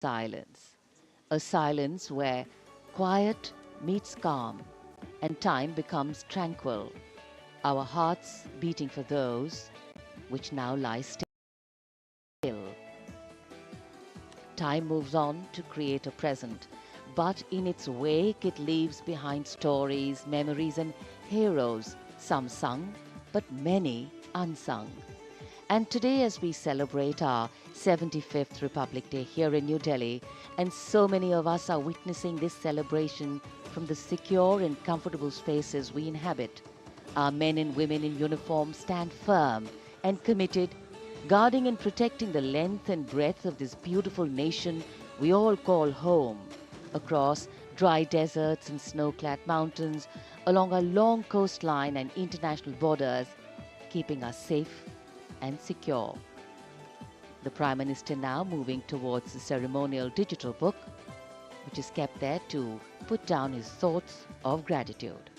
silence. A silence where quiet meets calm and time becomes tranquil. Our hearts beating for those which now lie still. Time moves on to create a present, but in its wake it leaves behind stories, memories and heroes, some sung, but many unsung. And today, as we celebrate our 75th Republic Day here in New Delhi, and so many of us are witnessing this celebration from the secure and comfortable spaces we inhabit, our men and women in uniform stand firm and committed, guarding and protecting the length and breadth of this beautiful nation we all call home, across dry deserts and snow-clad mountains, along our long coastline and international borders, keeping us safe and secure. The Prime Minister now moving towards the ceremonial digital book, which is kept there to put down his thoughts of gratitude.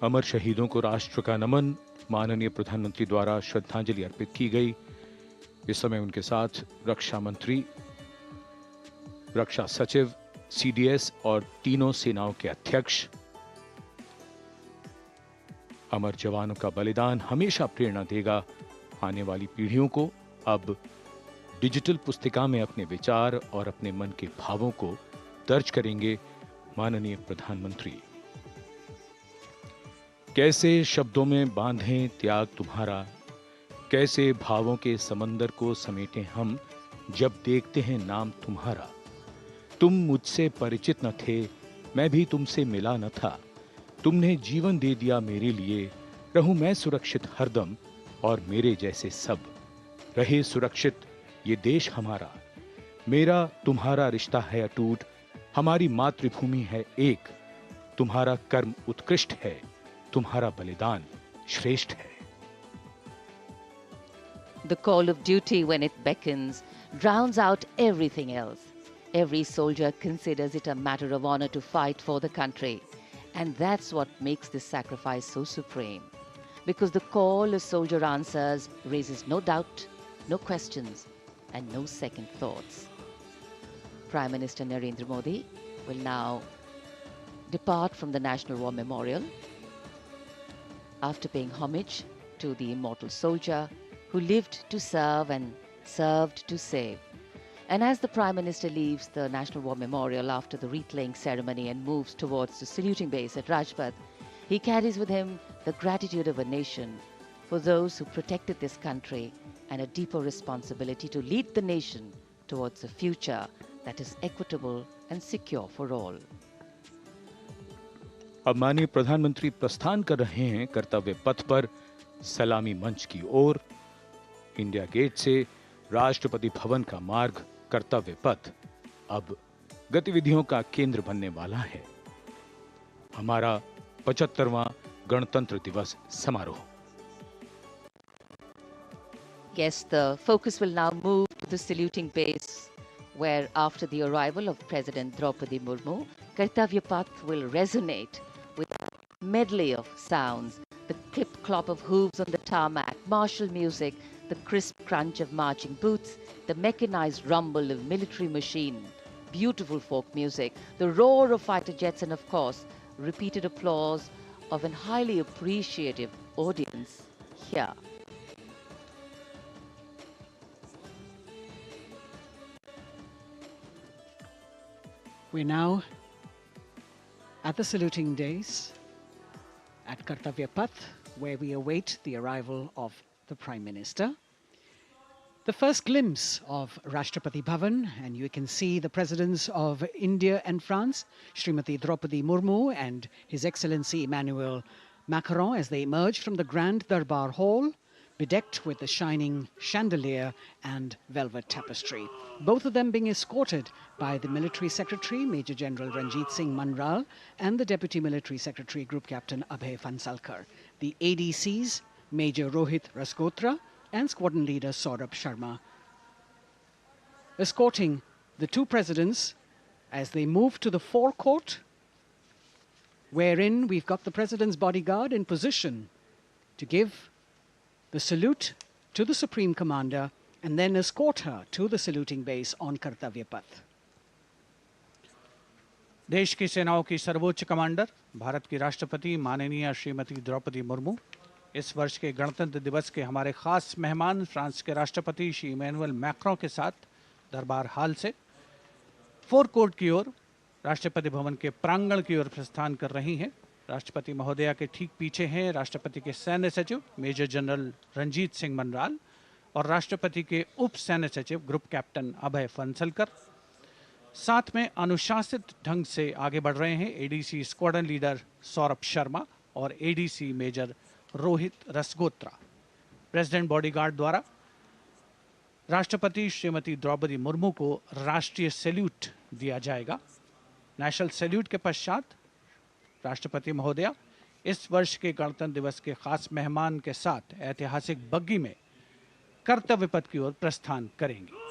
अमर शहीदों को राष्ट्र का नमन। माननीय प्रधानमंत्री द्वारा श्रद्धांजलि अर्पित की गई। इस समय उनके साथ रक्षा मंत्री, रक्षा सचिव, सीडीएस और तीनों सेनाओं के अध्यक्ष। अमर जवानों का बलिदान हमेशा प्रेरणा देगा आने वाली पीढ़ियों को। अब डिजिटल पुस्तिका में अपने विचार और अपने मन के भावों को दर्ज करेंगे माननीय प्रधानमंत्री। कैसे शब्दों में बांधें त्याग तुम्हारा, कैसे भावों के समंदर को समेटें हम जब देखते हैं नाम तुम्हारा। तुम मुझसे परिचित न थे, मैं भी तुमसे मिला न था, तुमने जीवन दे दिया मेरे लिए, रहूं मैं सुरक्षित हरदम और मेरे जैसे सब रहे सुरक्षित ये देश हमारा। मेरा तुम्हारा रिश्ता है अटूट, हमारी मातृभूमि है एक, तुम्हारा कर्म उत्कृष्ट है, तुम्हारा बलिदान श्रेष्ठ है। The call of duty, when it beckons, drowns out everything else. Every soldier considers it a matter of honor to fight for the country. And that's what makes this sacrifice so supreme. Because the call a soldier answers raises no doubt, no questions, and no second thoughts. Prime Minister Narendra Modi will now depart from the National War Memorial after paying homage to the immortal soldier who lived to serve and served to save. And as the Prime Minister leaves the National War Memorial after the wreath-laying ceremony and moves towards the saluting base at Rajpath, he carries with him the gratitude of a nation for those who protected this country and a deeper responsibility to lead the nation towards a future that is equitable and secure for all. अब माननीय प्रधानमंत्री प्रस्थान कर रहे हैं कर्तव्य पथ पर सलामी मंच की ओर। इंडिया गेट से राष्ट्रपति भवन का मार्ग कर्तव्य पथ अब गतिविधियों का केंद्र बनने वाला है। हमारा 75वां गणतंत्र दिवस समारोह। Yes, the focus will now move to the saluting base, where after the arrival of President Draupadi Murmu, Kartavya Path will resonate with a medley of sounds, the clip-clop of hooves on the tarmac, martial music, the crisp crunch of marching boots, the mechanized rumble of military machine, beautiful folk music, the roar of fighter jets, and of course, repeated applause of an highly appreciative audience here. We're now at the saluting days at Kartavya Path, where we await the arrival of the Prime Minister. The first glimpse of Rashtrapati Bhavan, and you can see the presidents of India and France, Srimati Draupadi Murmu and His Excellency Emmanuel Macron, as they emerge from the Grand Darbar Hall, bedecked with the shining chandelier and velvet tapestry. Both of them being escorted by the Military Secretary, Major General Ranjit Singh Manral, and the Deputy Military Secretary, Group Captain Abhay Fansalkar. The ADCs, Major Rohit Rasgotra and Squadron Leader Saurabh Sharma, escorting the two presidents as they move to the forecourt, wherein we've got the President's bodyguard in position to give the salute to the Supreme Commander and then escort her to the saluting base on Kartavya Path. देश की सेनाओं की सर्वोच्च commander Bharat की राष्ट्रपति माननीय श्रीमती द्रौपदी मुर्मू, इस वर्ष के गणतंत्र दिवस के हमारे खास मेहमान फ्रांस के राष्ट्रपति श्री इमैनुअल मैक्रों के साथ दरबार हाल से फोर कोर्ट की ओर राष्ट्रपति भवन के प्रांगण की ओर प्रस्थान कर रही हैं। राष्ट्रपति महोदया के ठीक पीछे हैं राष्ट्रपति के सैन्य सचिव मेजर जनरल रंजीत सिंह मनराल और राष्ट्रपति के उप सैन्य सचिव ग्रुप कैप्टन अभय फंसलकर। साथ में अनुशासित ढंग से आगे बढ़ रहे हैं ADC squadron leader Saurabh Sharma और ADC major Rohit Rasgotra. President bodyguard द्वारा राष्ट्रपति श्रीमती द्रौपदी मुर्मू को राष्ट्रीय सैल्यूट दिया जाएगा। नेशनल सैल्यूट के पश्चात राष्ट्रपति महोदया इस वर्ष के गणतंत्र दिवस के खास मेहमान के साथ ऐतिहासिक बग्गी में कर्तव्य पथ की ओर प्रस्थान करेंगी।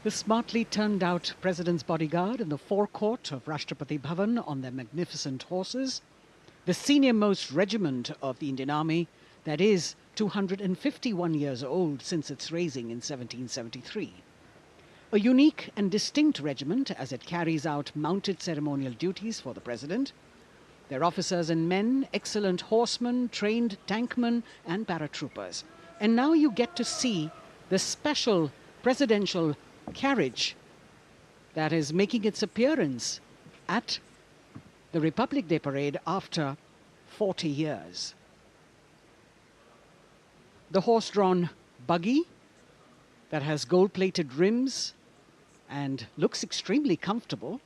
The smartly turned out President's bodyguard in the forecourt of Rashtrapati Bhavan on their magnificent horses, the senior-most regiment of the Indian Army, that is 251 years old since its raising in 1773. A unique and distinct regiment as it carries out mounted ceremonial duties for the President. Their officers and men, excellent horsemen, trained tankmen and paratroopers. And now you get to see the special presidential carriage that is making its appearance at the Republic Day Parade after 40 years. The horse-drawn buggy that has gold-plated rims and looks extremely comfortable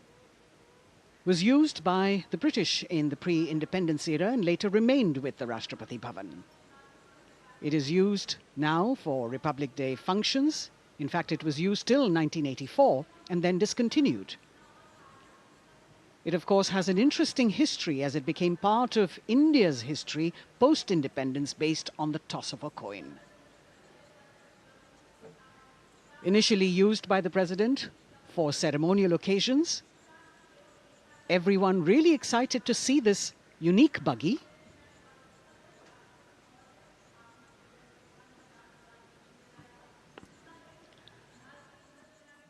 was used by the British in the pre-independence era and later remained with the Rashtrapati Bhavan. It is used now for Republic Day functions. In fact, it was used till 1984 and then discontinued. It, of course, has an interesting history as it became part of India's history post-independence based on the toss of a coin. Initially used by the President for ceremonial occasions, everyone really excited to see this unique buggy.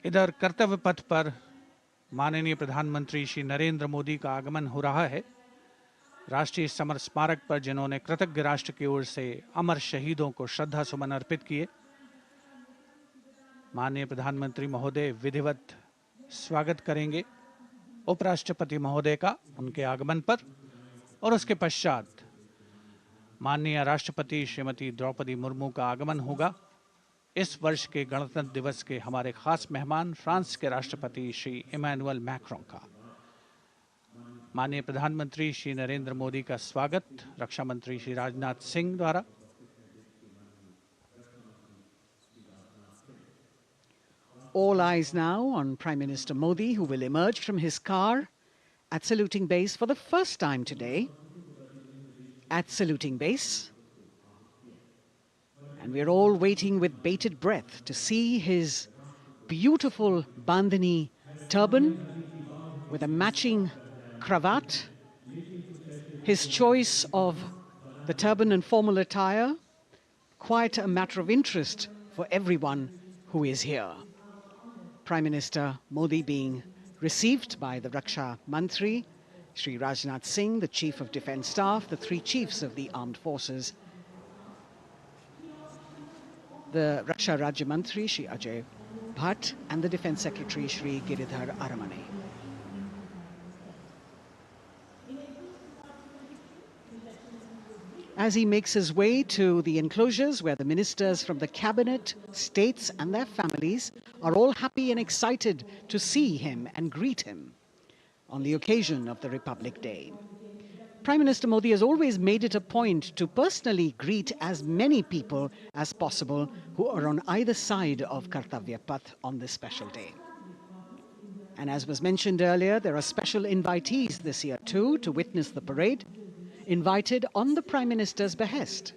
इधर कर्तव्य पथ पर माननीय प्रधानमंत्री श्री नरेंद्र मोदी का आगमन हो रहा है। राष्ट्रीय समर स्मारक पर जिन्होंने कृतज्ञ राष्ट्र की ओर से अमर शहीदों को श्रद्धा सुमन अर्पित किए, माननीय प्रधानमंत्री महोदय विधिवत स्वागत करेंगे उपराष्ट्रपति महोदय का उनके आगमन पर और उसके पश्चात माननीय राष्ट्रपति श्रीमती द्रौपदी मुर्मू का आगमन होगा। इस वर्ष के गणतंत्र दिवस के हमारे खास मेहमान फ्रांस के राष्ट्रपति श्री इमैनुअल मैक्रों का। माननीय प्रधानमंत्री श्री नरेंद्र मोदी का स्वागत रक्षा मंत्री श्री राजनाथ सिंह द्वारा। All eyes now on Prime Minister Modi, who will emerge from his car at saluting base for the first time today. At saluting base. And we're all waiting with bated breath to see his beautiful bandhani turban with a matching cravat. His choice of the turban and formal attire, quite a matter of interest for everyone who is here. Prime Minister Modi being received by the Raksha Mantri, Shri Rajnath Singh, the Chief of Defence Staff, the three chiefs of the armed forces, the Raksha Rajya Mantri, Shri Ajay Bhatt, and the Defence Secretary, Shri Giridhar Aramane. as he makes his way to the enclosures where the ministers from the cabinet, states and their families are all happy and excited to see him and greet him on the occasion of the Republic Day. Prime Minister Modi has always made it a point to personally greet as many people as possible who are on either side of Kartavya Path on this special day. And as was mentioned earlier, there are special invitees this year too to witness the parade, invited on the Prime Minister's behest.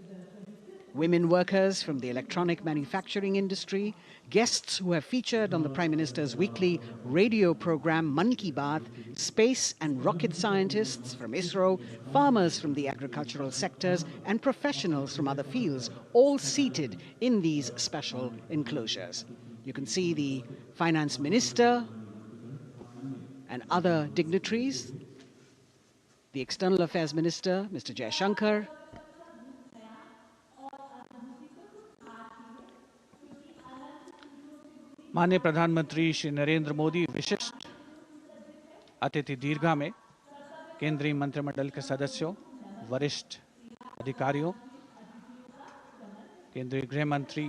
Women workers from the electronic manufacturing industry, guests who have featured on the Prime Minister's weekly radio program Mann Ki Baat, space and rocket scientists from ISRO, farmers from the agricultural sectors and professionals from other fields, all seated in these special enclosures. You can see the Finance Minister and other dignitaries, the External Affairs Minister, Mr. Jaishankar, माननीय प्रधानमंत्री श्री नरेंद्र मोदी विशिष्ट अतिथि दीर्घा में केंद्रीय मंत्रिमंडल के सदस्यों, वरिष्ठ अधिकारियों, केंद्रीय गृह मंत्री,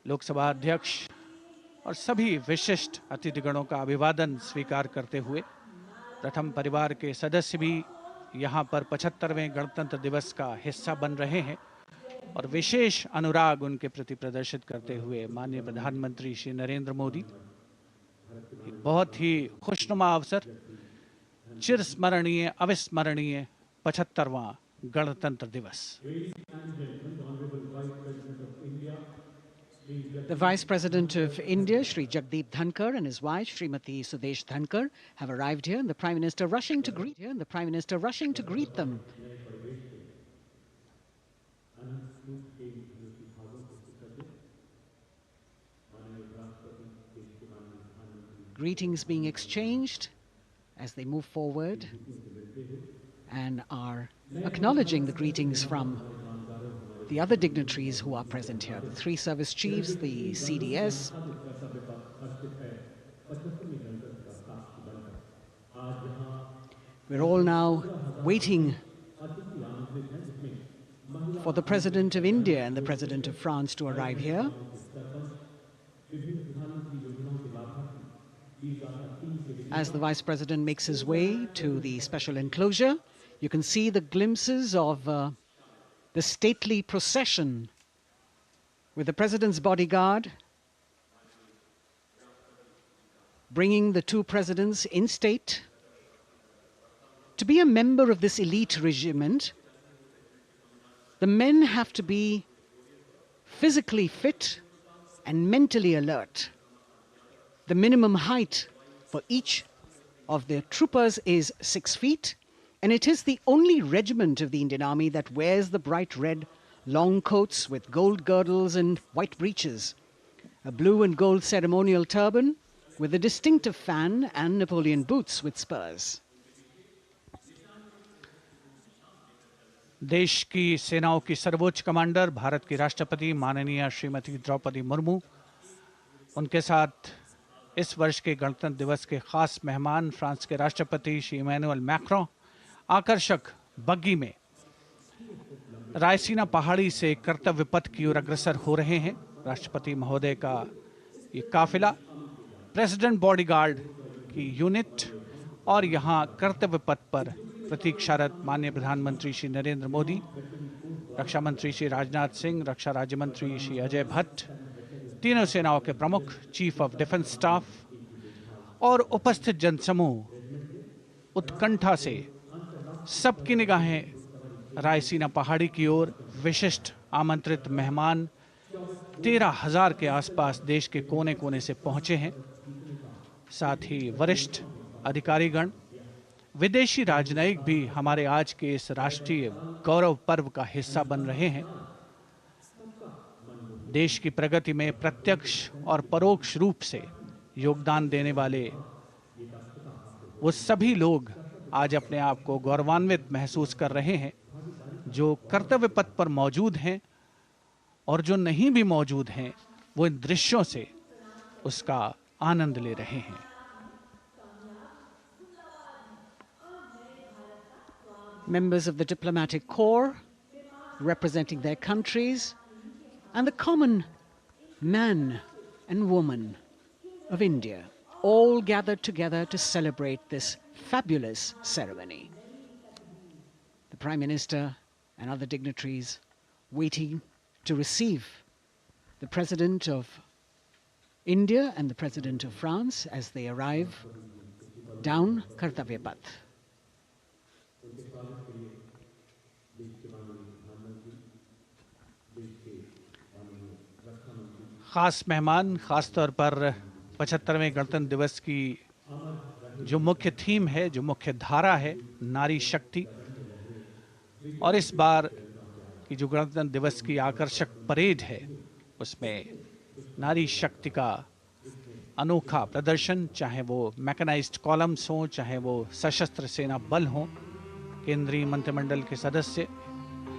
लोकसभा अध्यक्ष और सभी विशिष्ट अतिथिगणों का अभिवादन स्वीकार करते हुए प्रथम परिवार के सदस्य भी यहां पर 75वें गणतंत्र दिवस का हिस्सा बन रहे हैं और विशेष अनुराग उनके प्रति प्रदर्शित करते हुए माननीय प्रधानमंत्री श्री नरेंद्र मोदी एक बहुत ही खुशनुमा अवसर, चिरस्मरणीय अविस्मरणीय 75वां गणतंत्र दिवस। The Vice President of India, Shri Jagdeep Dhankar, and his wife, Srimati Sudesh Dhankar, have arrived here, and the Prime Minister rushing to greet them. Greetings being exchanged as they move forward and are acknowledging the greetings from the other dignitaries who are present here, the three service chiefs, the CDS. We're all now waiting for the President of India and the President of France to arrive here. As the Vice President makes his way to the special enclosure, you can see the glimpses of the stately procession with the President's bodyguard bringing the two presidents in state. To be a member of this elite regiment, the men have to be physically fit and mentally alert. The minimum height for each of the troopers is 6 feet, and it is the only regiment of the Indian Army that wears the bright red long coats with gold girdles and white breeches, a blue and gold ceremonial turban with a distinctive fan and Napoleon boots with spurs. देश की सेनाओं की सर्वोच्च commander Bharat की राष्ट्रपति माननीय श्रीमती द्रौपदी मुर्मू, उनके साथ इस वर्ष के गणतंत्र दिवस के खास मेहमान फ्रांस के राष्ट्रपति श्री इमैनुअल मैक्रों आकर्षक बग्गी में रायसीना पहाड़ी से कर्तव्य पथ की ओर अग्रसर हो रहे हैं। राष्ट्रपति महोदय का ये काफिला प्रेसिडेंट बॉडीगार्ड की यूनिट और यहाँ कर्तव्य पथ पर प्रतीक्षारत माननीय प्रधानमंत्री श्री नरेंद्र मोदी, रक्षा मंत्री श्री राजनाथ सिंह, रक्षा राज्य मंत्री श्री अजय भट्ट, तीनों सेनाओं के प्रमुख, चीफ ऑफ डिफेंस स्टाफ और उपस्थित जनसमूह उत्कंठा से सबकी निगाहें रायसीना पहाड़ी की ओर। विशिष्ट आमंत्रित मेहमान 13,000 के आसपास देश के कोने कोने से पहुंचे हैं। साथ ही वरिष्ठ अधिकारीगण, विदेशी राजनयिक भी हमारे आज के इस राष्ट्रीय गौरव पर्व का हिस्सा बन रहे हैं। देश की प्रगति में प्रत्यक्ष और परोक्ष रूप से योगदान देने वाले वो सभी लोग आज अपने आप को गौरवान्वित महसूस कर रहे हैं, जो कर्तव्य पथ पर मौजूद हैं और जो नहीं भी मौजूद हैं, वो इन दृश्यों से उसका आनंद ले रहे हैं। members of the diplomatic corps representing their countries, and the common man and woman of India, all gathered together to celebrate this fabulous ceremony. The Prime Minister and other dignitaries waiting to receive the President of India and the President of France as they arrive down Kartavya Path. ख़ास मेहमान ख़ास तौर पर 75वें गणतंत्र दिवस की जो मुख्य थीम है, जो मुख्य धारा है, नारी शक्ति। और इस बार की जो गणतंत्र दिवस की आकर्षक परेड है, उसमें नारी शक्ति का अनोखा प्रदर्शन, चाहे वो मैकेनाइज्ड कॉलम्स हों, चाहे वो सशस्त्र सेना बल हों। केंद्रीय मंत्रिमंडल के सदस्य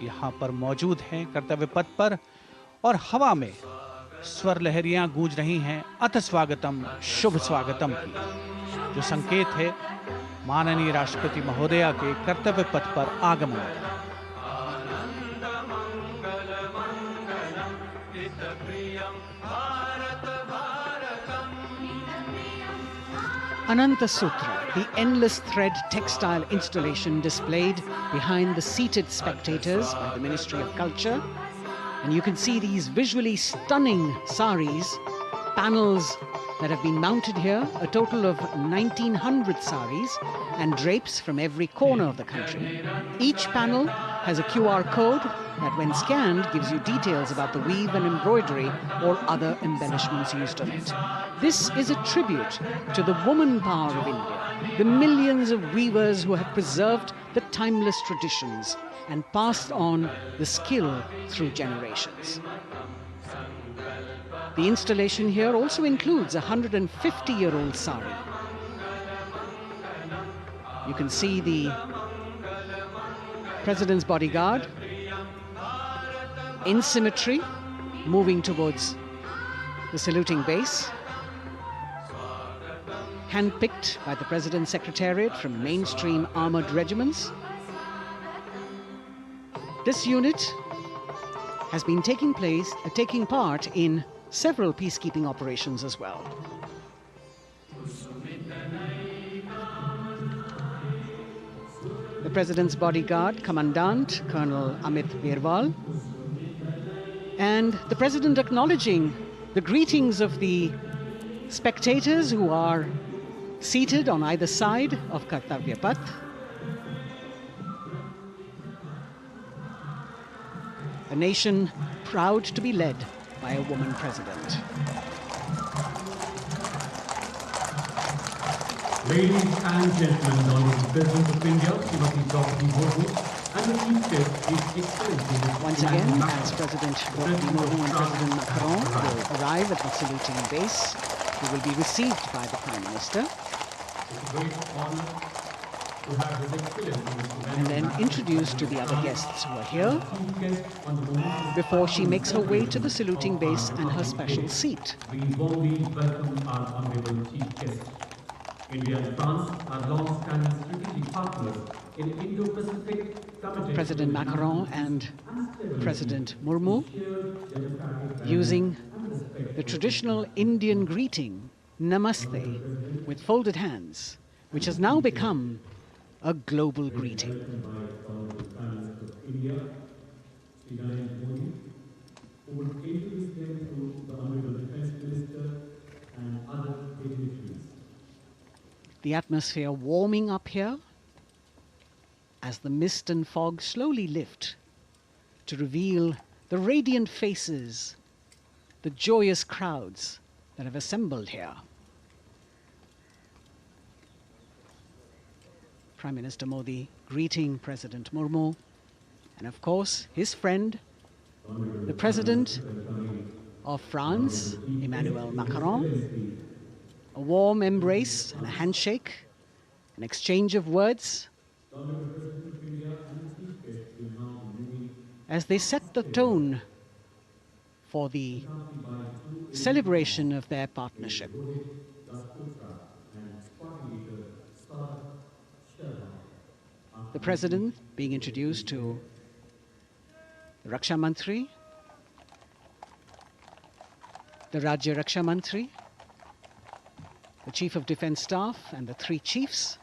यहाँ पर मौजूद हैं कर्तव्य पथ पर, और हवा में स्वर लहरियां गूंज रही हैं अथ स्वागतम, शुभ स्वागतम की, जो संकेत है माननीय राष्ट्रपति महोदया के कर्तव्य पथ पर आगमन का। Ananta Sutra, the endless thread textile installation displayed behind the seated spectators by the Ministry of Culture. And you can see these visually stunning saris, panels that have been mounted here, a total of 1900 saris and drapes from every corner of the country. Each panel has a QR code that when scanned gives you details about the weave and embroidery or other embellishments used on it. This is a tribute to the woman power of India, the millions of weavers who have preserved the timeless traditions and passed on the skill through generations. The installation here also includes a 150-year-old sari. You can see the President's bodyguard in symmetry moving towards the saluting base, handpicked by the President's Secretariat from mainstream armored regiments. This unit has been taking part in several peacekeeping operations as well. The President's bodyguard, Commandant Colonel Amit Birwal, and the President acknowledging the greetings of the spectators who are seated on either side of Kartavya Path. A nation proud to be led by a woman president. Ladies and gentlemen, the Honourable President of India, Srimati Draupadi Murmu, and the Chief Guest, His Excellency Once again, as President Draupadi Murmu and President Macron will arrive at the saluting base, who will be received by the Prime Minister. It's a great honour to have His Excellency And then introduced to the other guests who are here Chief Guest on the moment. before she makes her way to the saluting base and her special seat. We warmly welcome our Honourable Chief Guest. India and France are long-standing strategic partners in Indo-Pacific committed President Macron and President Murmu using the traditional Indian greeting, Namaste, with folded hands, which has now become a global greeting. India, Sri Narendra Modi, who will introduce them to the Honourable Defence Minister and other dignitaries. The atmosphere warming up here as the mist and fog slowly lift to reveal the radiant faces, the joyous crowds that have assembled here. Prime Minister Modi greeting President Murmu, and of course his friend, the President of France, Emmanuel Macron. A warm embrace and a handshake, an exchange of words as they set the tone for the celebration of their partnership. the President being introduced to the Raksha Mantri, the Rajya Raksha Mantri, the Chief of Defence Staff and the three chiefs,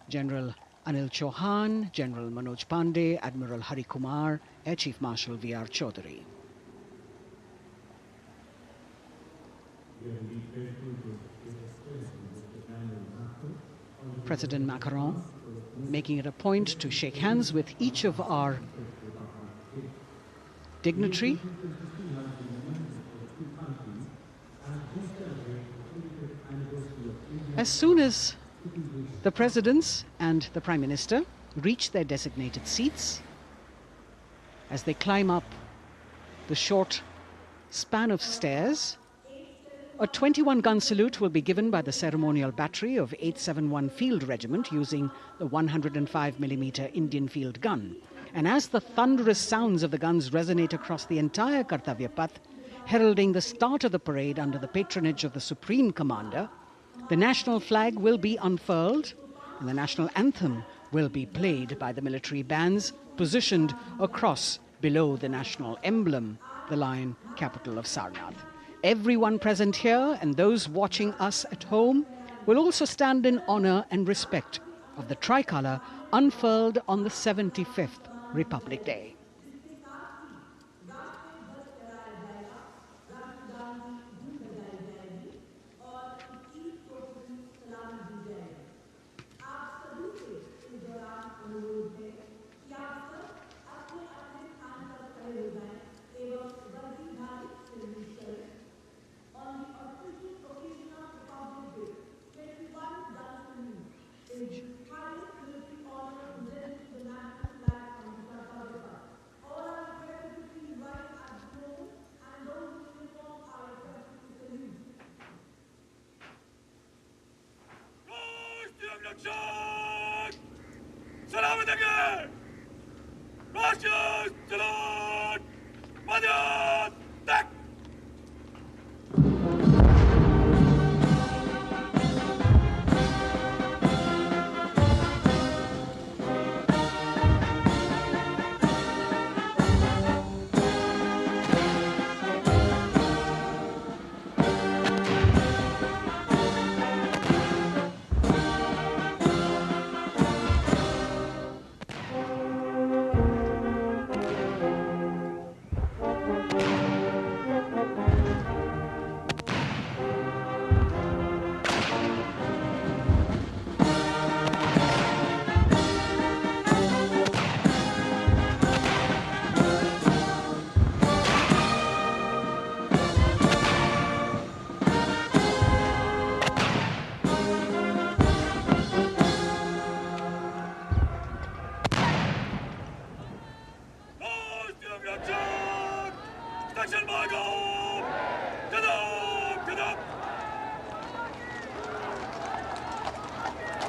General Anil Chauhan, General Manoj Pandey, Admiral Hari Kumar, Air Chief Marshal V.R. Chaudhary. President Macron making it a point to shake hands with each of our dignitary. As soon as the presidents and the Prime Minister reach their designated seats, as they climb up the short span of stairs, a 21-gun salute will be given by the ceremonial battery of 871 Field Regiment using the 105mm Indian field gun. And as the thunderous sounds of the guns resonate across the entire Kartavya Path, heralding the start of the parade under the patronage of the Supreme Commander, the national flag will be unfurled and the national anthem will be played by the military bands positioned across below the national emblem, the lion capital of Sarnath. Everyone present here and those watching us at home will also stand in honor and respect of the tricolour unfurled on the 75th Republic Day.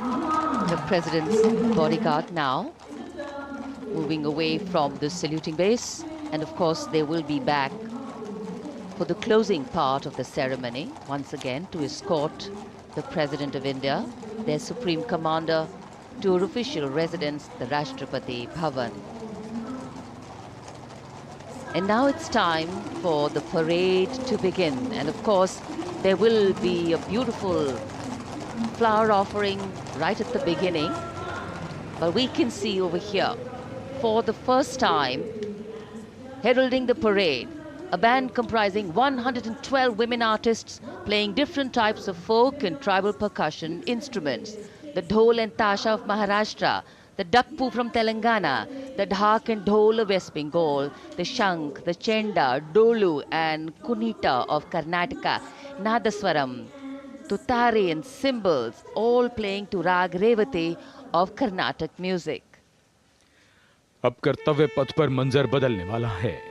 The President's bodyguard now moving away from the saluting base, and of course they will be back for the closing part of the ceremony once again to escort the President of India, their Supreme Commander, to her official residence, the Rashtrapati Bhavan. And now it's time for the parade to begin, and of course there will be a beautiful flower offering right at the beginning. But we can see over here, for the first time, heralding the parade, a band comprising 112 women artists playing different types of folk and tribal percussion instruments. The dhol and tasha of Maharashtra, the dakpu from Telangana, the dhak and dhol of West Bengal, the shank, the chenda, dolu and kunita of Karnataka, nadaswaram, tutari and cymbals, all playing to Rag Revati of Carnatic music. अब कर्तव्य पथ पर मंजर बदलने वाला है।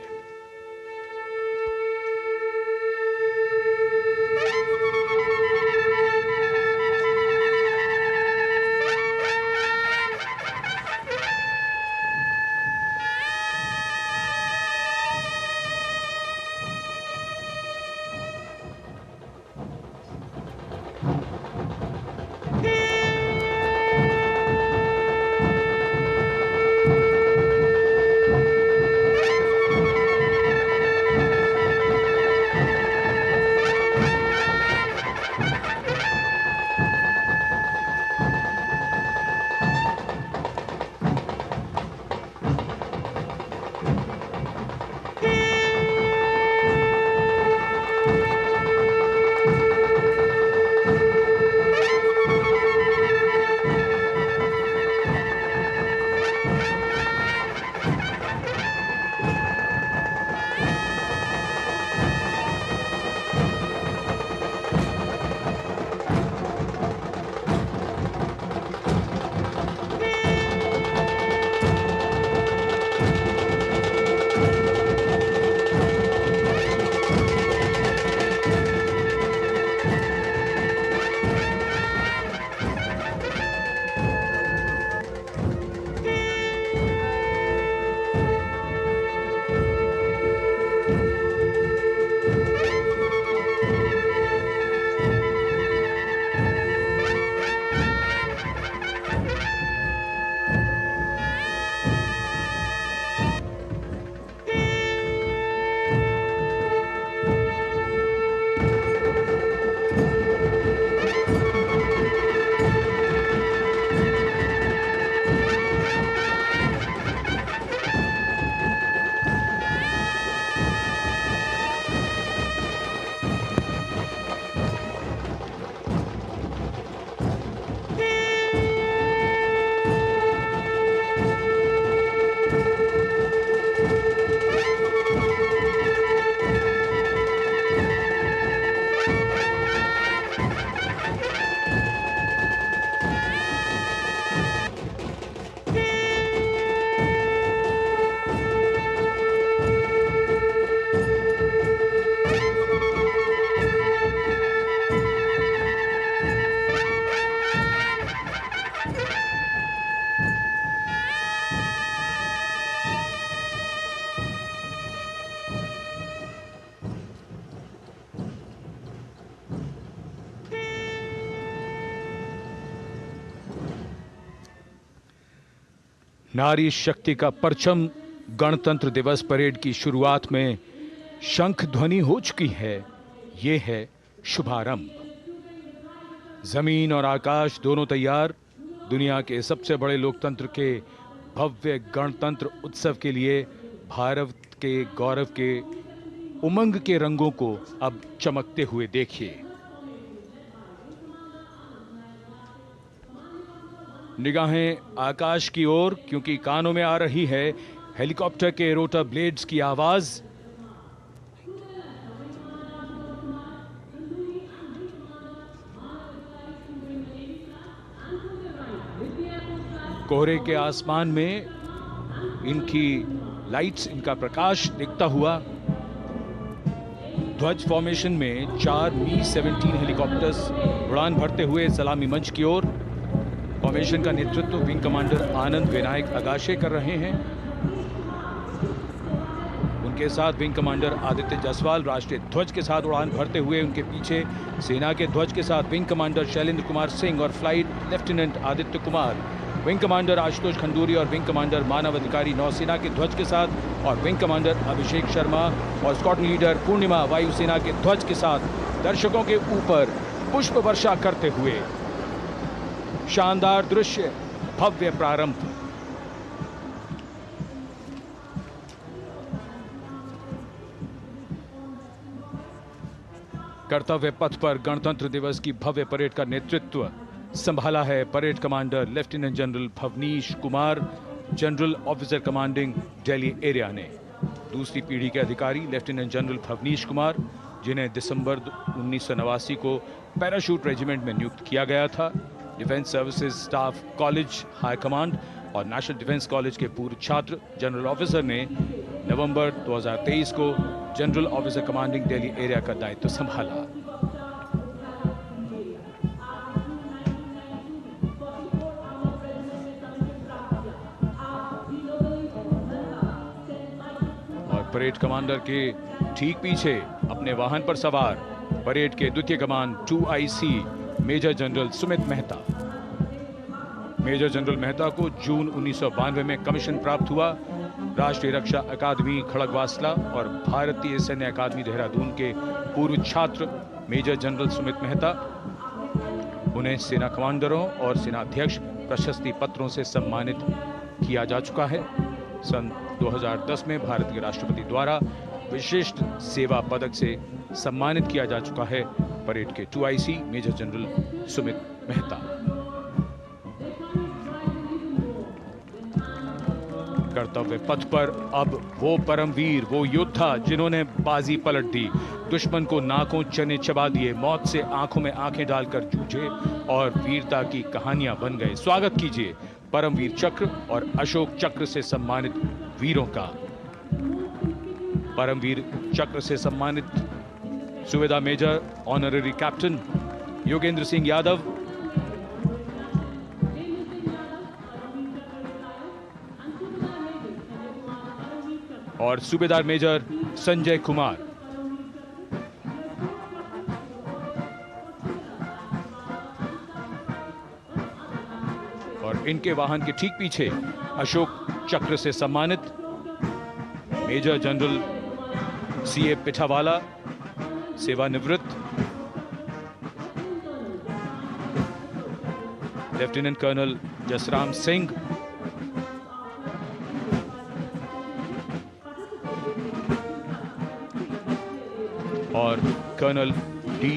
नारी शक्ति का परचम गणतंत्र दिवस परेड की शुरुआत में शंख ध्वनि हो चुकी है। ये है शुभारंभ। जमीन और आकाश दोनों तैयार, दुनिया के सबसे बड़े लोकतंत्र के भव्य गणतंत्र उत्सव के लिए भारत के गौरव के उमंग के रंगों को अब चमकते हुए देखिए। निगाहें आकाश की ओर, क्योंकि कानों में आ रही है हेलीकॉप्टर के रोटर ब्लेड्स की आवाज। कोहरे के आसमान में इनकी लाइट्स, इनका प्रकाश दिखता हुआ। ध्वज फॉर्मेशन में 4 मी-17 हेलीकॉप्टर्स उड़ान भरते हुए सलामी मंच की ओर। फॉर्मेशन का नेतृत्व विंग कमांडर आनंद विनायक अगाशे कर रहे हैं। उनके साथ विंग कमांडर आदित्य जायसवाल राष्ट्रीय ध्वज के साथ उड़ान भरते हुए। उनके पीछे सेना के ध्वज के साथ विंग कमांडर शैलेंद्र कुमार सिंह और flight lieutenant Aditya Kumar, wing commander Ashutosh Khanduri और विंग कमांडर मानव अधिकारी नौसेना के ध्वज के साथ, और विंग कमांडर अभिषेक शर्मा और स्क्वाड्रन लीडर पूर्णिमा वायुसेना के ध्वज के साथ दर्शकों के ऊपर पुष्प वर्षा करते हुए। शानदार दृश्य, भव्य प्रारंभ। कर्तव्य पथ पर गणतंत्र दिवस की भव्य परेड का नेतृत्व संभाला है parade commander lieutenant general Bhavnish Kumar, general officer commanding Delhi area ने। दूसरी पीढ़ी के अधिकारी लेफ्टिनेंट जनरल भवनीश कुमार, जिन्हें दिसंबर 1989 को पैराशूट रेजिमेंट में नियुक्त किया गया था। Defence services staff college high command और नेशनल डिफेंस कॉलेज के पूर्व छात्र जनरल ऑफिसर ने नवंबर 2023 को general officer commanding Delhi area का दायित्व संभाला। और परेड कमांडर के ठीक पीछे अपने वाहन पर सवार परेड के द्वितीय कमान 2IC major general Sumit Mehta. Major general Mehta को जून 1992 में कमीशन प्राप्त हुआ। राष्ट्रीय रक्षा अकादमी खड़गवासला और भारतीय सैन्य अकादमी देहरादून के पूर्व छात्र मेजर जनरल सुमित मेहता। उन्हें सेना कमांडरों और सेनाध्यक्ष प्रशस्ति पत्रों से सम्मानित किया जा चुका है। सन 2010 में भारत के राष्ट्रपति द्वारा विशिष्ट सेवा पदक से सम्मानित किया जा चुका है परेड के 2IC major general Sumit Mehta. कर्तव्य पथ पर अब वो परमवीर, वो योद्धा जिन्होंने बाजी पलट दी, दुश्मन को नाकों चने चबा दिए, मौत से आंखों में आंखें डालकर जूझे और वीरता की कहानियां बन गए। स्वागत कीजिए परमवीर चक्र और अशोक चक्र से सम्मानित वीरों का। परमवीर चक्र से सम्मानित सुवेदा major honorary captain Yogendra Singh Yadav, और सूबेदार मेजर संजय कुमार। और इनके वाहन के ठीक पीछे अशोक चक्र से सम्मानित मेजर जनरल CA पिठावाला, सेवानिवृत्त, लेफ्टिनेंट कर्नल जसराम सिंह, और कर्नल D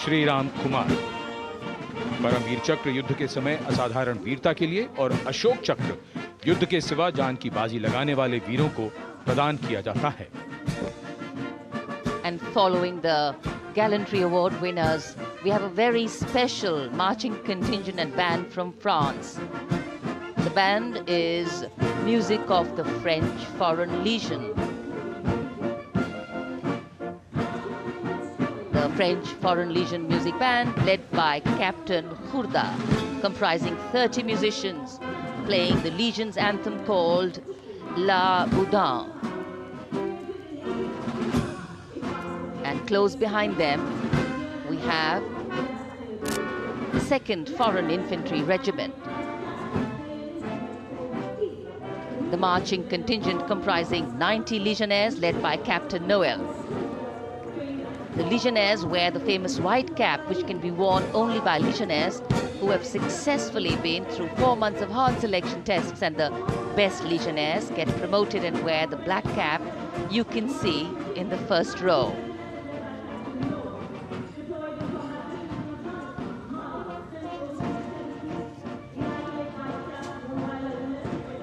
श्रीराम कुमार। परमवीर चक्र युद्ध के समय असाधारण वीरता के लिए और अशोक चक्र युद्ध के सिवा जान की बाजी लगाने वाले वीरों को प्रदान किया जाता है। And following the Gallantry Award winners, we have a very special marching contingent and band from France. The band is music of the French Foreign Legion. The French Foreign Legion music band led by Captain Khurda, comprising 30 musicians, playing the Legion's anthem called La Boudin. And close behind them, we have the 2nd Foreign Infantry Regiment. the marching contingent comprising 90 legionnaires led by Captain Noel. The legionnaires wear the famous white cap, which can be worn only by legionnaires who have successfully been through 4 months of hard selection tests, and the best legionnaires get promoted and wear the black cap you can see in the first row.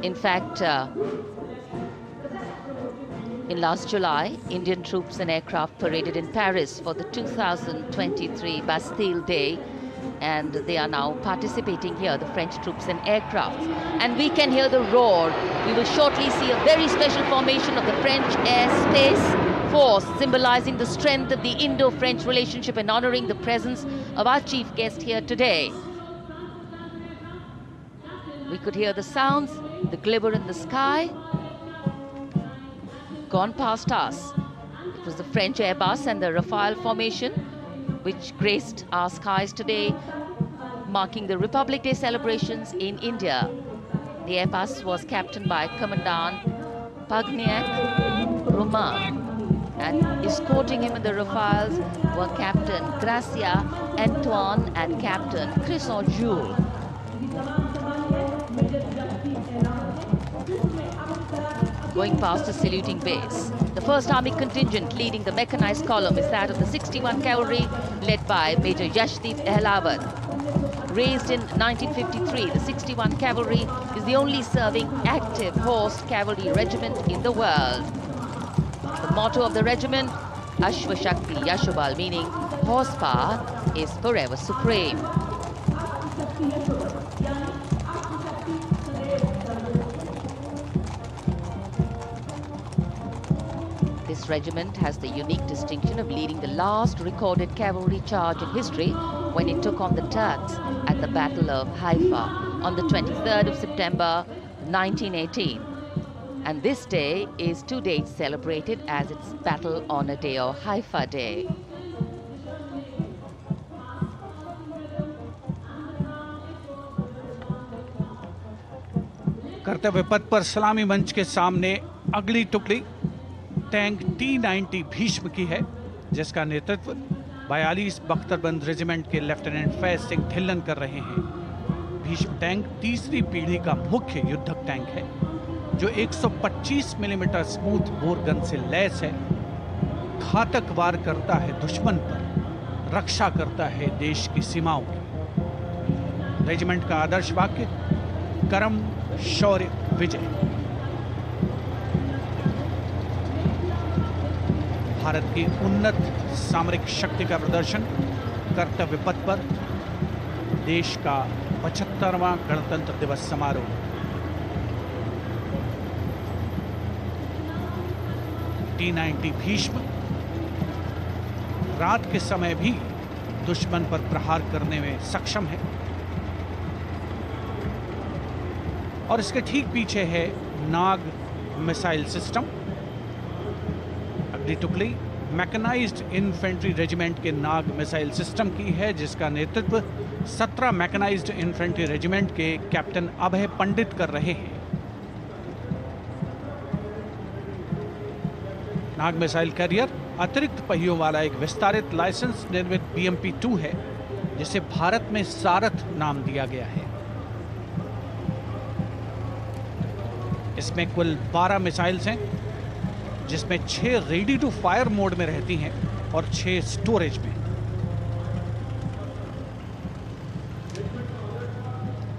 In fact, in last July, Indian troops and aircraft paraded in Paris for the 2023 Bastille Day, and they are now participating here, the French troops and aircrafts. And we can hear the roar. We will shortly see a very special formation of the French Air Space Force, symbolizing the strength of the Indo-French relationship and honoring the presence of our chief guest here today. We could hear the sounds, the glimmer in the sky. Gone past us. It was the French Airbus and the Rafale formation which graced our skies today, marking the Republic Day celebrations in India. The Airbus was captained by Commandant Pagniak Roman, and escorting him in the Rafales were Captain Gracia Antoine and Captain Crisson Jules. Going past a saluting base. The 1st Army contingent leading the mechanized column is that of the 61 Cavalry, led by Major Yashdeep Ehlawat. Raised in 1953, the 61 Cavalry is the only serving active horse cavalry regiment in the world. The motto of the regiment, Ashwa Shakti Yashobal, meaning horsepower is forever supreme. This regiment has the unique distinction of leading the last recorded cavalry charge in history when it took on the Turks at the Battle of Haifa on the 23rd of September 1918. And this day is to date celebrated as its Battle Honor Day or Haifa Day. कर्तव्य पथ पर सलामी मंच के सामने अगली टुकड़ी tank T-90 Bhishma की है, जिसका नेतृत्व 42 बख्तरबंद रेजिमेंट के लेफ्टिनेंट फैज सिंह ढिल्लन कर रहे हैं। भीष्म टैंक तीसरी पीढ़ी का मुख्य युद्धक टैंक है, जो 125 मिलीमीटर स्मूथ बोर गन से लैस है, घातक वार करता है दुश्मन पर, रक्षा करता है देश की सीमाओं की। रेजिमेंट का आदर्श वाक्य कर्म शौर्य विजय। भारत की उन्नत सामरिक शक्ति का प्रदर्शन कर्तव्य पथ पर देश का 75वां गणतंत्र दिवस समारोह। T-90 भीष्म रात के समय भी दुश्मन पर प्रहार करने में सक्षम है, और इसके ठीक पीछे है नाग मिसाइल सिस्टम। अगली टुकड़ी मैकेनाइज्ड इन्फेंट्री रेजिमेंट के नाग मिसाइल सिस्टम की है, जिसका नेतृत्व 17 मैकेनाइज्ड इन्फेंट्री रेजिमेंट के कैप्टन अभय पंडित कर रहे हैं। नाग मिसाइल कैरियर अतिरिक्त पहियों वाला एक विस्तारित लाइसेंस निर्मित BMP-2 है, जिसे भारत में सारथ नाम दिया गया है। इसमें कुल 12 मिसाइल्स हैं, जिसमें 6 रेडी टू फायर मोड में रहती हैं और 6 स्टोरेज में।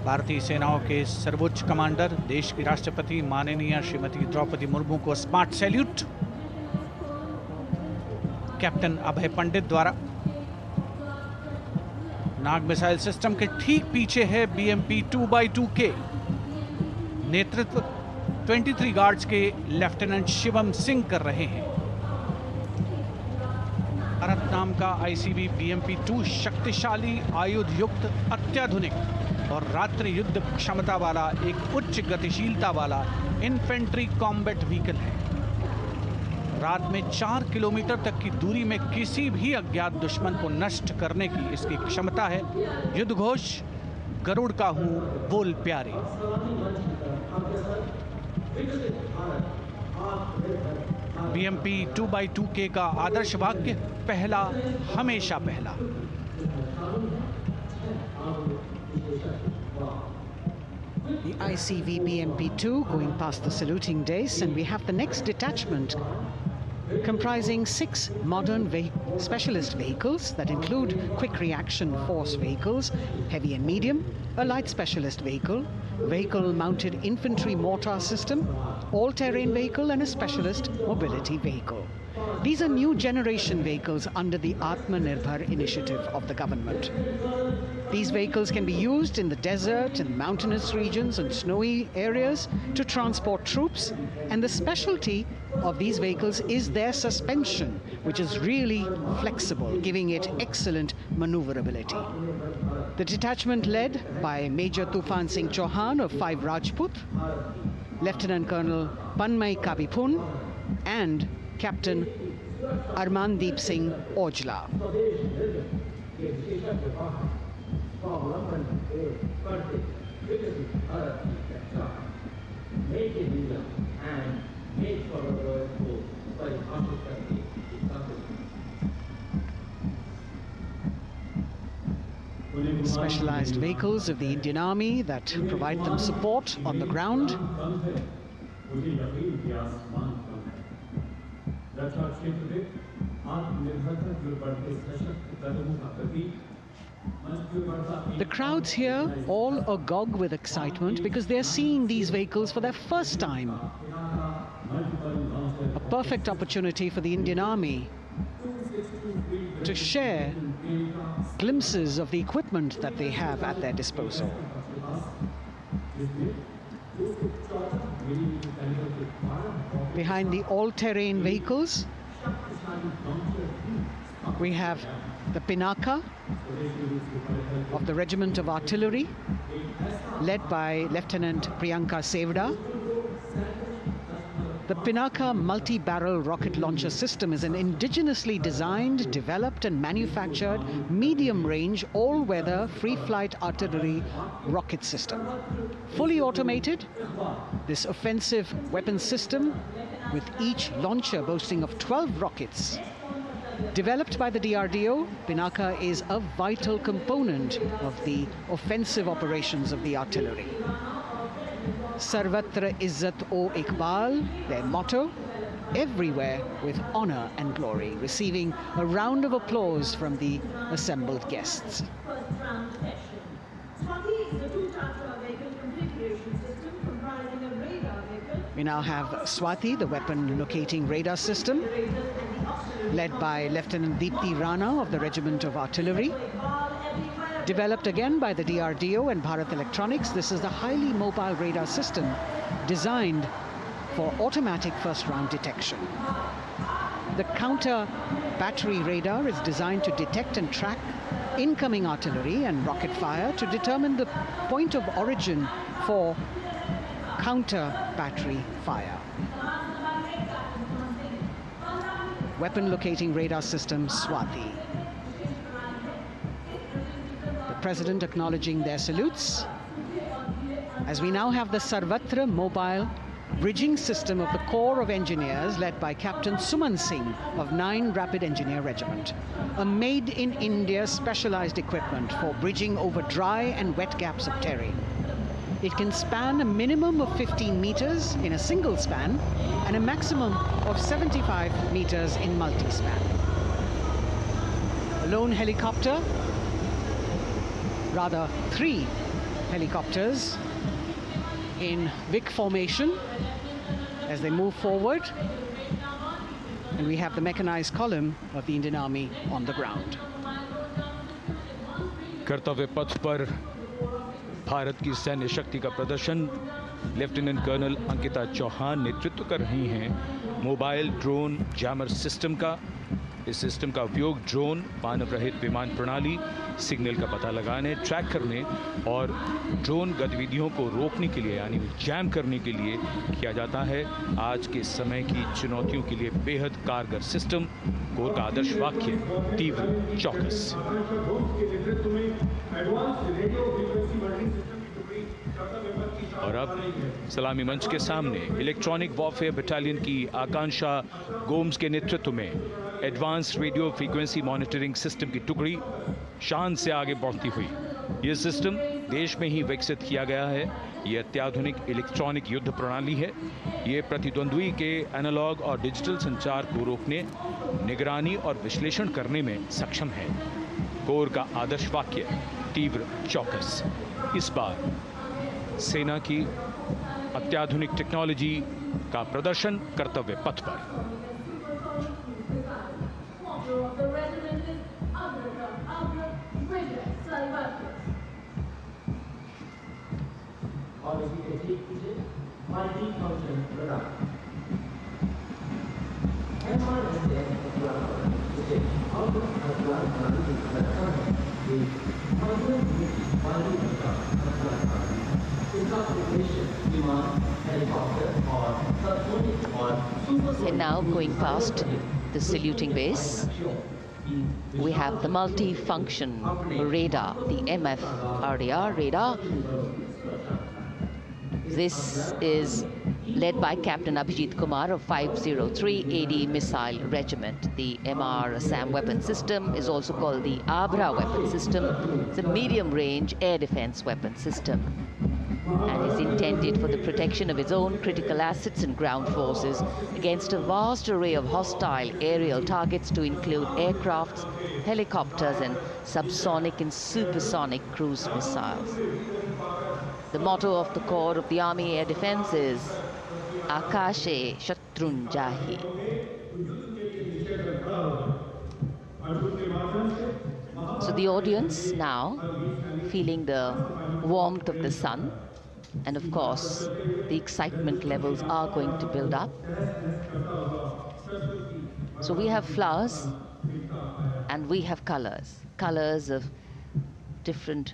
भारतीय सेनाओं के सर्वोच्च कमांडर देश की राष्ट्रपति माननीय श्रीमती द्रौपदी मुर्मू को स्मार्ट सैल्यूट कैप्टन अभय पंडित द्वारा। नाग मिसाइल सिस्टम के ठीक पीछे है BMP-2x2K। नेतृत्व 23 गार्ड्स के लेफ्टिनेंट शिवम सिंह कर रहे हैं। भारत नाम का ICB BMP-2 शक्तिशाली आयुध युक्त अत्याधुनिक और रात्रि युद्ध क्षमता वाला एक उच्च गतिशीलता वाला इन्फेंट्री कॉम्बैट व्हीकल है। रात में 4 किलोमीटर तक की दूरी में किसी भी अज्ञात दुश्मन को नष्ट करने की इसकी क्षमता है। युद्ध घोष गरुड़ का हूं बोल प्यारे। BMP 2x2K का आदर्श वाक्य, पहला हमेशा पहला। The ICV BMP-2 going past the saluting days, and we have the next detachment comprising 6 modern specialist vehicles that include quick reaction force vehicles, heavy and medium, a light specialist vehicle, vehicle-mounted infantry mortar system, all-terrain vehicle, and a specialist mobility vehicle. These are new generation vehicles under the Atmanirbhar initiative of the government. These vehicles can be used in the desert and mountainous regions and snowy areas to transport troops, and the specialty of these vehicles is their suspension, which is really flexible, giving it excellent maneuverability. The detachment led by Major Tufan Singh Chauhan of 5 Rajput, Lieutenant Colonel Panmay Kabipun, and Captain Armandeep Singh Ojla. Specialized vehicles of the Indian Army that provide them support on the ground. The crowds here all agog with excitement because they're seeing these vehicles for their first time. A perfect opportunity for the Indian Army to share glimpses of the equipment that they have at their disposal. Behind the all-terrain vehicles, we have the Pinaka of the Regiment of Artillery, led by Lieutenant Priyanka Sevda. The Pinaka multi-barrel rocket launcher system is an indigenously designed, developed and manufactured medium-range, all-weather, free-flight artillery rocket system. Fully automated, this offensive weapon system, with each launcher boasting of 12 rockets, developed by the DRDO, Pinaka is a vital component of the offensive operations of the artillery. Sarvatra Izzat o Iqbal, their motto, everywhere with honor and glory, receiving a round of applause from the assembled guests. We now have Swati, the weapon locating radar system, led by Lieutenant Deepti Rana of the Regiment of Artillery. Developed again by the DRDO and Bharat Electronics, this is the highly mobile radar system designed for automatic first-round detection. The counter battery radar is designed to detect and track incoming artillery and rocket fire to determine the point of origin for counter battery fire. Weapon locating radar system Swati. The President acknowledging their salutes, as we now have the Sarvatra mobile bridging system of the Corps of Engineers, led by Captain Suman Singh of 9 Rapid Engineer Regiment, a made-in-India specialized equipment for bridging over dry and wet gaps of terrain. It can span a minimum of 15 meters in a single span and a maximum of 75 meters in multi-span. A lone helicopter, rather 3 helicopters in Vic formation as they move forward, and we have the mechanized column of the Indian Army on the ground. कर्तव्य पथ पर भारत की सैन्य शक्ति का प्रदर्शन lieutenant colonel Ankita Chauhan नेतृत्व कर रही हैं मोबाइल ड्रोन जैमर सिस्टम का। इस सिस्टम का उपयोग ड्रोन, मानव रहित विमान प्रणाली, सिग्नल का पता लगाने, ट्रैक करने और ड्रोन गतिविधियों को रोकने के लिए यानी जैम करने के लिए किया जाता है। आज के समय की चुनौतियों के लिए बेहद कारगर सिस्टम। कोर का आदर्श वाक्य, तीव्र चौकस। और अब सलामी मंच के सामने इलेक्ट्रॉनिक वॉरफेयर बटालियन की आकांक्षा गोम्स के नेतृत्व में advance radio frequency monitoring system की टुकड़ी शान से आगे बढ़ती हुई। यह सिस्टम देश में ही विकसित किया गया है। यह अत्याधुनिक इलेक्ट्रॉनिक युद्ध प्रणाली है। यह प्रतिद्वंद्वी के एनालॉग और डिजिटल संचार को रोकने, निगरानी और विश्लेषण करने में सक्षम है। कोर का आदर्श वाक्य तीव्र चौकस। इस बार सेना की अत्याधुनिक टेक्नोलॉजी का प्रदर्शन कर्तव्य पथ पर। And now going past the saluting base, we have the multi-function radar, the MFRDR radar. This is led by Captain Abhijit Kumar of 503 AD Missile Regiment. The MR SAM weapon system is also called the Abra weapon system. It's a medium-range air defense weapon system and is intended for the protection of its own critical assets and ground forces against a vast array of hostile aerial targets to include aircrafts, helicopters and subsonic and supersonic cruise missiles. The motto of the Corps of the Army Air Defense is Akashe Shatrun Jahi. So the audience now feeling the warmth of the sun, and of course the excitement levels are going to build up. So we have flowers and we have colors of different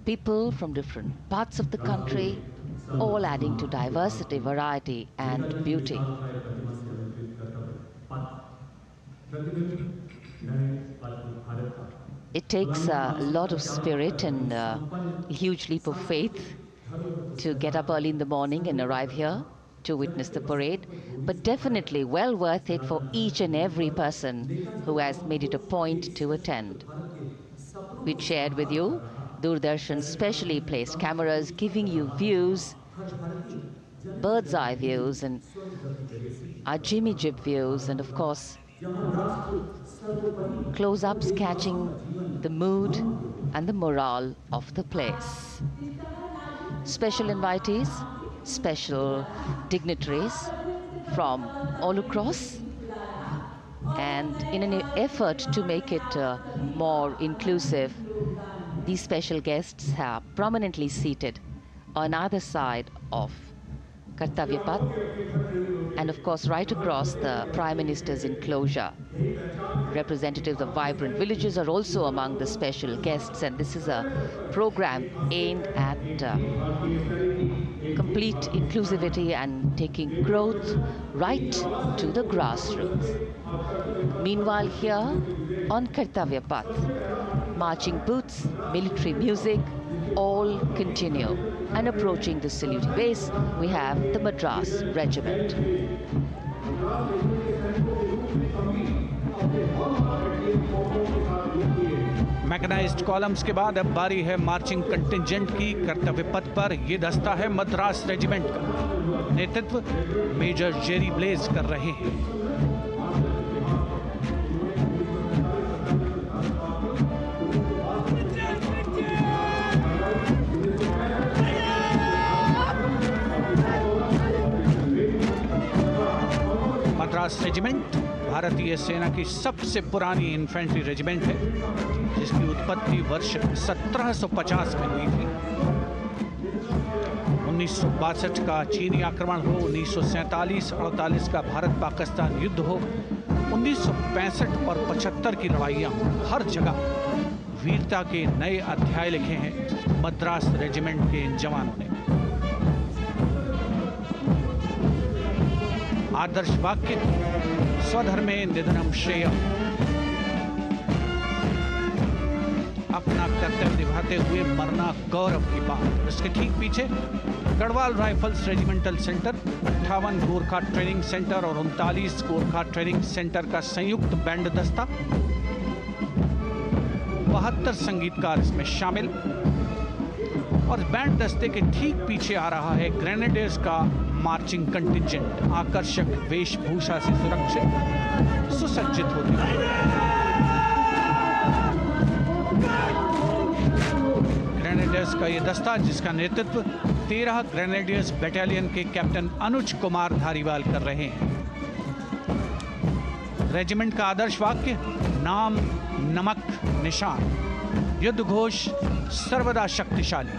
people from different parts of the country, all adding to diversity, variety and beauty. It takes a lot of spirit and a huge leap of faith to get up early in the morning and arrive here to witness the parade, but definitely well worth it for each and every person who has made it a point to attend. We shared with you Doordarshan's specially placed cameras giving you views, bird's eye views and our Jimmy Jib views, and of course close-ups catching the mood and the morale of the place. Special invitees, special dignitaries from all across, and in an effort to make it more inclusive, these special guests are prominently seated on either side of Kartavya Path, and of course right across the Prime Minister's enclosure. Representatives of vibrant villages are also among the special guests, and this is a program aimed at complete inclusivity and taking growth right to the grassroots. Meanwhile, here on Kartavya Path, marching boots, military music, all continue. And approaching the saluting base, we have the Madras Regiment. Mechanised columns के बाद अब बारी है marching contingent की। कर्तव्य पथ पर ये दस्ता है मद्रास रेजिमेंट का। नेतृत्व मेजर जेरी ब्लेज कर रहे हैं। मद्रास रेजिमेंट भारतीय सेना की सबसे पुरानी इन्फेंट्री रेजिमेंट है, जिसकी उत्पत्ति वर्ष 1750 में हुई थी। 1962 का चीनी आक्रमण हो, 1947-48 का भारत पाकिस्तान युद्ध हो, 1965 और 75 की लड़ाइयाँ, हर जगह वीरता के नए अध्याय लिखे हैं मद्रास रेजिमेंट के इन जवानों ने। आदर्श वाक्य स्वधर्मे निधनम श्रेयः। अपना कर्तव्य निभाते हुए मरना गौरव की बात। उसके ठीक पीछे Garhwal rifles regimental centre, 58 Gorkha training centre और 39 गोरखा ट्रेनिंग सेंटर का संयुक्त बैंड दस्ता। 72 संगीतकार इसमें शामिल। और बैंड दस्ते के ठीक पीछे आ रहा है ग्रेनेडियर्स का मार्चिंग कंटिंजेंट, आकर्षक वेशभूषा से सुरक्षित सुसज्जित होते हुए। ग्रेनेडियर्स का यह दस्ता, जिसका नेतृत्व 13 ग्रेनेडियर्स बटालियन के कैप्टन अनुज कुमार धारीवाल कर रहे हैं। रेजिमेंट का आदर्श वाक्य नाम नमक निशान, युद्ध घोष सर्वदा शक्तिशाली।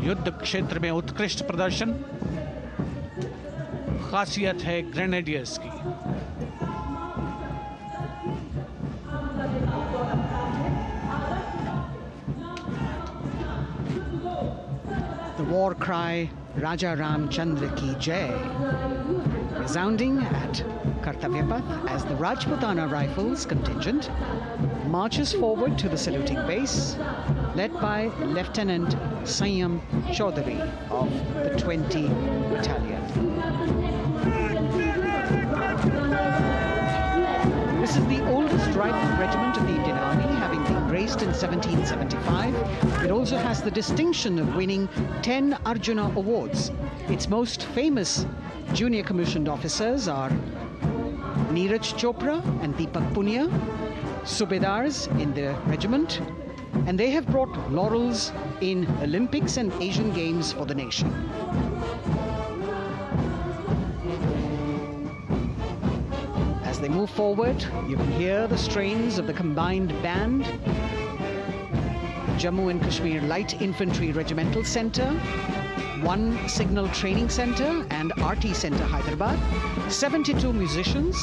युद्ध क्षेत्र में उत्कृष्ट प्रदर्शन खासियत है ग्रेनेडियर्स की। The war cry Raja Ramchandra Ki Jai resounding at Kartavya Path as the Rajputana Rifles contingent marches forward to the saluting base, led by Lieutenant Sanyam Chaudhary of the 20 Battalion. This is the oldest rifle regiment of the Indian Army, having been raised in 1775. It also has the distinction of winning 10 Arjuna Awards. Its most famous junior commissioned officers are Neeraj Chopra and Deepak Punia, Subedars in the regiment, and they have brought laurels in Olympics and Asian Games for the nation. As they move forward, you can hear the strains of the combined band. Jammu and Kashmir Light Infantry Regimental Centre, 1 Signal Training Centre and RT Centre Hyderabad, 72 musicians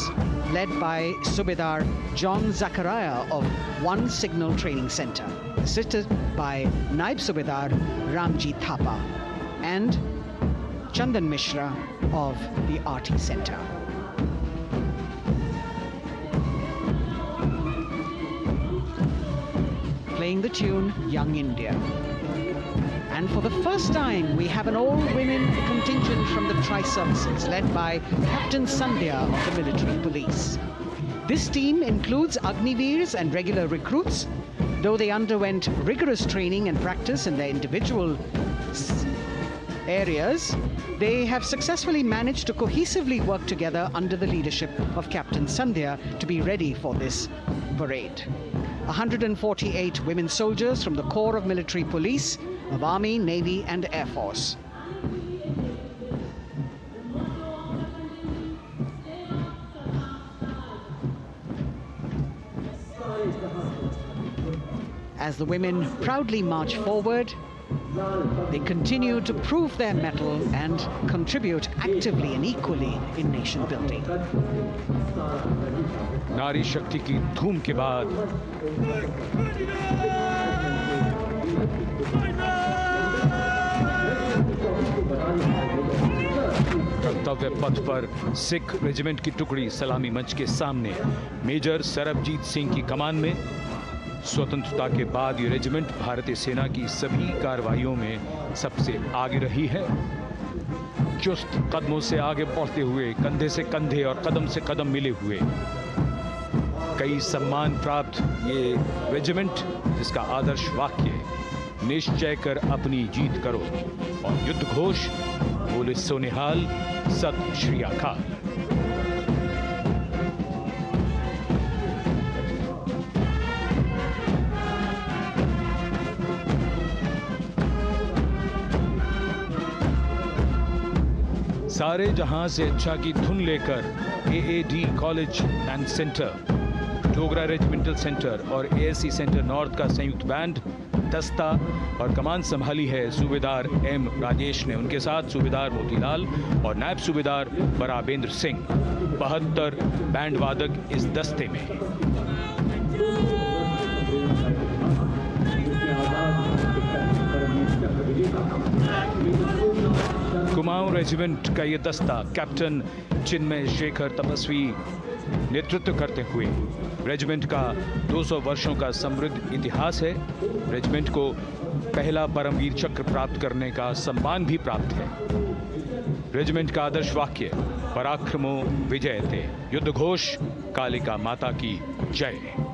led by Subedar John Zachariah of 1 Signal Training Centre, assisted by Naib Subedar Ramji Thapa and Chandan Mishra of the RT Centre. Playing the tune Young India. And for the first time, we have an all-women contingent from the Tri-Services, led by Captain Sandhya of the Military Police. This team includes Agniveers and regular recruits. Though they underwent rigorous training and practice in their individual areas, they have successfully managed to cohesively work together under the leadership of Captain Sandhya to be ready for this parade. 148 women soldiers from the Corps of Military Police of Army, Navy and Air Force. As the women proudly march forward, they continue to prove their mettle and contribute actively and equally in nation building. नारी शक्ति की धूम के बाद कर्तव्य पथ पर Sikh regiment की टुकड़ी सलामी मंच के सामने मेजर सरबजीत सिंह की कमान में। स्वतंत्रता के बाद ये रेजिमेंट भारतीय सेना की सभी कार्रवाइयों में सबसे आगे रही है। चुस्त कदमों से आगे बढ़ते हुए, कंधे से कंधे और कदम से कदम मिले हुए, कई सम्मान प्राप्त ये रेजिमेंट, जिसका आदर्श वाक्य निश्चय कर अपनी जीत करो और युद्ध घोष बोले सोनिहाल सत श्री अकाल। सारे जहां से अच्छा की धुन लेकर AAD college and centre, Dogra regimental centre और एएससी सेंटर नॉर्थ का संयुक्त बैंड दस्ता और कमान संभाली है सूबेदार एम राजेश ने। उनके साथ सूबेदार मोतीलाल और नायब सूबेदार बराबेंद्र सिंह। 72 बैंड वादक इस दस्ते में। कुमाऊं रेजिमेंट का ये दस्ता कैप्टन चिन्मय शेखर तपस्वी नेतृत्व करते हुए रेजिमेंट का 200 वर्षों का समृद्ध इतिहास है। रेजिमेंट को पहला परमवीर चक्र प्राप्त करने का सम्मान भी प्राप्त है। रेजिमेंट का आदर्श वाक्य पराक्रमो विजयते, युद्ध घोष कालिका माता की जय।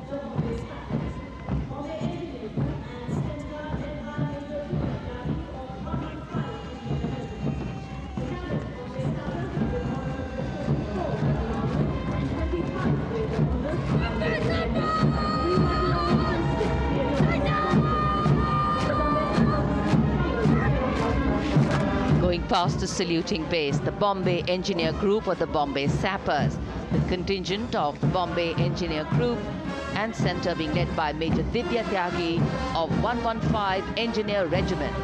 Going past the saluting base, the Bombay Engineer Group or the Bombay Sappers, the contingent of the Bombay Engineer Group and centre being led by Major Divya Tyagi of 115 Engineer Regiment.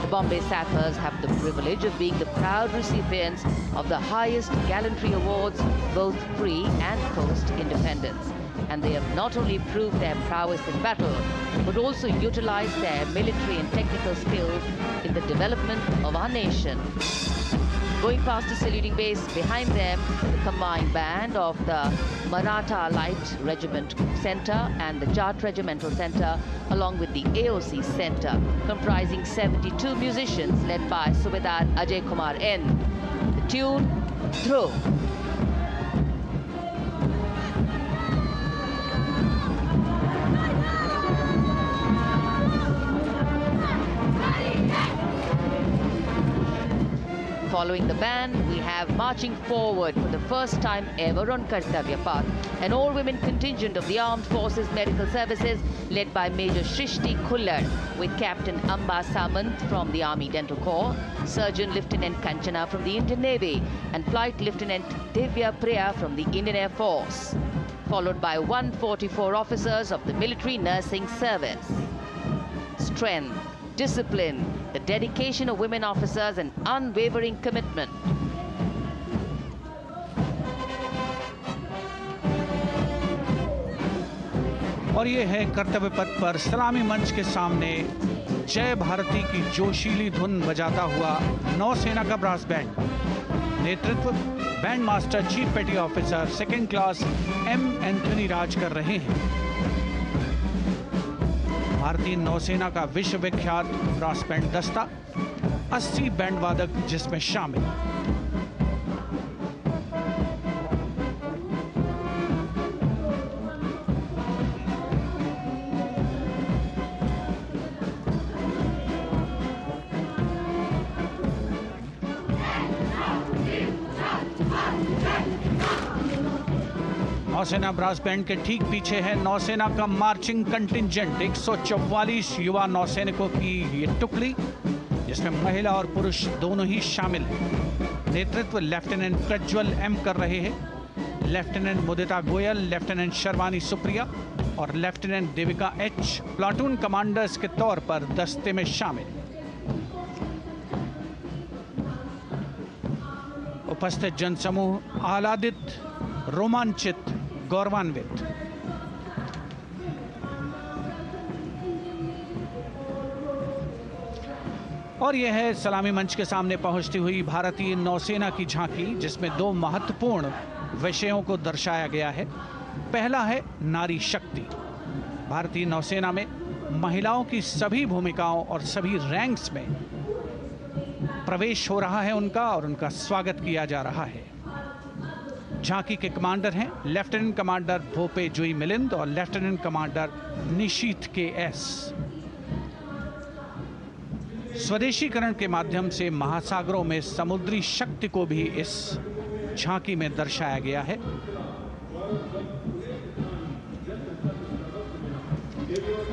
The Bombay Sappers have the privilege of being the proud recipients of the highest gallantry awards both pre and post-independence. And they have not only proved their prowess in battle, but also utilized their military and technical skills in the development of our nation. Going past the saluting base, behind them, the combined band of the Maratha Light Regiment Centre and the Jat Regimental Centre, along with the AOC Centre, comprising 72 musicians led by Subedar Ajay Kumar N. The tune, Throw. Following the band, we have marching forward for the first time ever on Kartavya Path, an all-women contingent of the Armed Forces Medical Services led by Major Shrishti Khullar with Captain Amba Samant from the Army Dental Corps, Surgeon Lieutenant Kanchana from the Indian Navy and Flight Lieutenant Divya Priya from the Indian Air Force, followed by 144 officers of the Military Nursing Service. Strength, discipline, the dedication of women officers and unwavering commitment. और ये है कर्तव्य पथ पर सलामी मंच के सामने जय भारती की जोशीली धुन बजाता हुआ नौसेना का ब्रास बैंड। नेतृत्व band master chief petty officer second class M Anthony Raj कर रहे हैं। भारतीय नौसेना का विश्व विख्यात ब्रास बैंड दस्ता, 80 बैंड वादक जिसमें शामिल। नौसेना ब्रास बैंड के ठीक पीछे है नौसेना का मार्चिंग कंटिंजेंट, 144 युवा नौसैनिकों की ये टुकड़ी जिसमें महिला और पुरुष दोनों ही शामिल हैं। नेतृत्व लेफ्टिनेंट प्रज्वल एम कर रहे हैं। लेफ्टिनेंट मुदिता गोयल, लेफ्टिनेंट शर्वानी सुप्रिया और lieutenant Devika H platoon commanders के तौर पर दस्ते में शामिल। उपस्थित जनसमूह आह्लादित, रोमांचित, गौरवान्वित। और यह है सलामी मंच के सामने पहुंचती हुई भारतीय नौसेना की झांकी, जिसमें दो महत्वपूर्ण विषयों को दर्शाया गया है। पहला है नारी शक्ति। भारतीय नौसेना में महिलाओं की सभी भूमिकाओं और सभी रैंक्स में प्रवेश हो रहा है उनका, और उनका स्वागत किया जा रहा है। झांकी के कमांडर हैं लेफ्टिनेंट कमांडर भोपे जुई मिलिंद और लेफ्टिनेंट कमांडर निशीथ के एस। स्वदेशीकरण के माध्यम से महासागरों में समुद्री शक्ति को भी इस झांकी में दर्शाया गया है।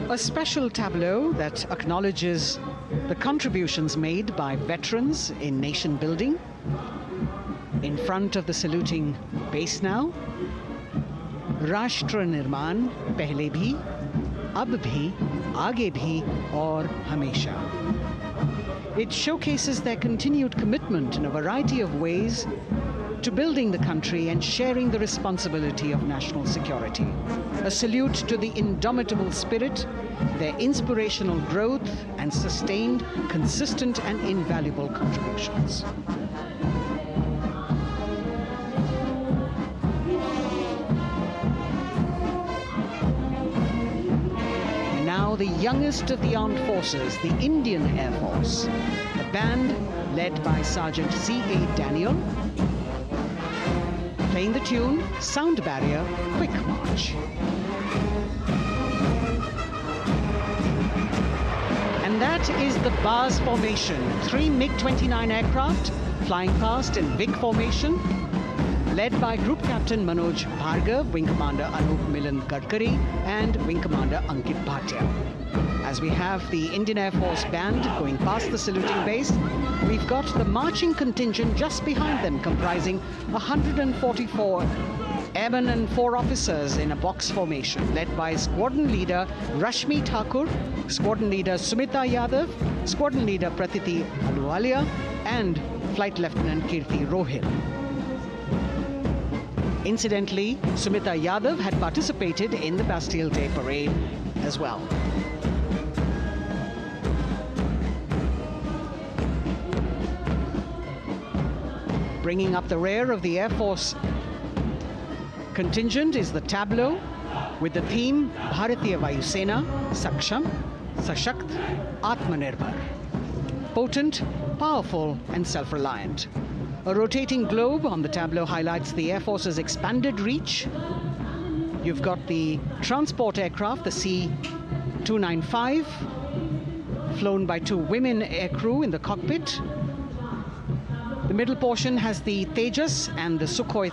A special tableau that acknowledges the contributions made by veterans in nation building. In front of the saluting base now, राष्ट्र निर्माण पहले भी, अब भी, आगे भी और हमेशा. It showcases their continued commitment in a variety of ways to building the country and sharing the responsibility of national security. A salute to the indomitable spirit, their inspirational growth, and sustained, consistent, and invaluable contributions. And now the youngest of the armed forces, the Indian Air Force, the band led by Sergeant C.A. Daniel, playing the tune Sound Barrier Quick March. And that is the BARS formation, 3 MiG-29 aircraft flying past in VIC formation, led by Group Captain Manoj Bhargav, Wing Commander Anup Milan Gadkari, and Wing Commander Ankit Bhatia. As we have the Indian Air Force band going past the saluting base, we've got the marching contingent just behind them, comprising 144 airmen and 4 officers in a box formation, led by Squadron Leader Rashmi Thakur, Squadron Leader Sumita Yadav, Squadron Leader Pratiti Aluwalia, and Flight Lieutenant Kirti Rohil. Incidentally, Sumita Yadav had participated in the Bastille Day parade as well. Bringing up the rear of the Air Force contingent is the tableau with the theme Bharatiya Vayu Sena, Saksham, Sashakt, Atmanirbhar. Potent, powerful, and self-reliant. A rotating globe on the tableau highlights the Air Force's expanded reach. You've got the transport aircraft, the C-295, flown by 2 women aircrew in the cockpit. The middle portion has the Tejas and the Sukhoi